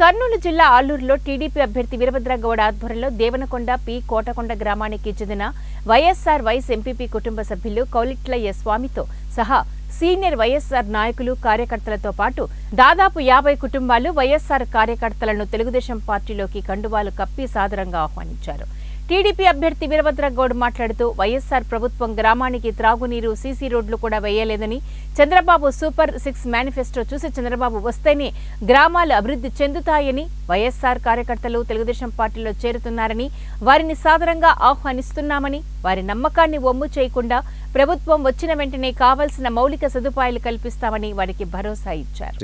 కర్నూలు జిల్లా ఆలూరులో టీడీపీ అభ్యర్థి వీరభద్రగౌడ ఆధ్వర్యంలో దేవనకొండ పి కోటకొండ గ్రామానికి చెందిన వైఎస్ఆర్ వైస్ ఎంపీపీ కుటుంబ సభ్యులు కౌలిట్లయ్య స్వామితో సహా సీనియర్ వైఎస్ఆర్ నాయకులు కార్యకర్తలతో పాటు దాదాపు 50 కుటుంబాలు వైఎస్ఆర్ కార్యకర్తలను తెలుగుదేశం పార్టీలోకి కండువాలు కప్పి సాదరంగా ఆహ్వానించారు. టీడీపీ అభ్యర్థి వీరభద్రగౌడ్ మాట్లాడుతూ వైఎస్ఆర్ ప్రభుత్వం గ్రామానికి త్రాగునీరు సీసీ రోడ్లు కూడా వేయలేదని, చంద్రబాబు సూపర్ 6 మేనిఫెస్టో చూసి చంద్రబాబు వస్తేనే గ్రామాలు అభివృద్ధి చెందుతాయని, వైఎస్ఆర్ కార్యకర్తలు తెలుగుదేశం పార్టీలో చేరుతున్నారని, వారిని సాదరంగా ఆహ్వానిస్తున్నామని, వారి నమ్మకాన్ని వమ్ము చేయకుండా ప్రభుత్వం వచ్చిన వెంటనే కావాల్సిన మౌలిక సదుపాయాలు కల్పిస్తామని వారికి భరోసా ఇచ్చారు.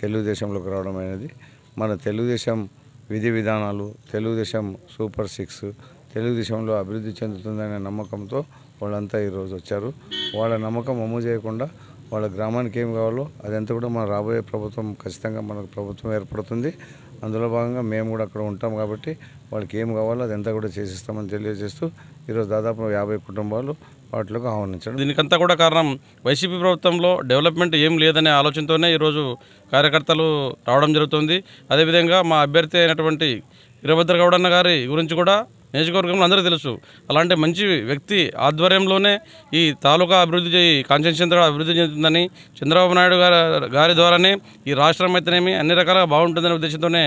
తెలుగుదేశంలోకి రావడం అనేది మన తెలుగుదేశం విధి విధానాలు, తెలుగుదేశం సూపర్ 6 తెలుగుదేశంలో అభివృద్ధి చెందుతుందనే నమ్మకంతో వాళ్ళంతా ఈరోజు వచ్చారు. వాళ్ళ నమ్మకం వమ్ము చేయకుండా వాళ్ళ గ్రామానికి ఏం కావాలో అదంతా కూడా మన రాబోయే ప్రభుత్వం ఖచ్చితంగా మనకు ప్రభుత్వం ఏర్పడుతుంది. అందులో భాగంగా మేము కూడా అక్కడ ఉంటాం కాబట్టి వాళ్ళకి ఏం కావాలో అదంతా కూడా చేసిస్తామని తెలియజేస్తూ ఈరోజు దాదాపు 50 కుటుంబాలు వాటిలోకి ఆహ్వానించడం. దీనికంతా కూడా కారణం వైసీపీ ప్రభుత్వంలో డెవలప్మెంట్ ఏం లేదనే ఆలోచనతోనే ఈరోజు కార్యకర్తలు రావడం జరుగుతుంది. అదేవిధంగా మా అభ్యర్థి అయినటువంటి వీరభద్రగౌడ అన్న గారి గురించి కూడా నియోజకవర్గంలో అందరికీ తెలుసు. అలాంటి మంచి వ్యక్తి ఆధ్వర్యంలోనే ఈ తాలూకా అభివృద్ధి కాన్స్టిట్యూన్సీ అభివృద్ధి చెందుతుందని, చంద్రబాబు నాయుడు గారి ద్వారానే ఈ రాష్ట్రం అయితేనేమి అన్ని రకాలుగా బాగుంటుందనే ఉద్దేశంతోనే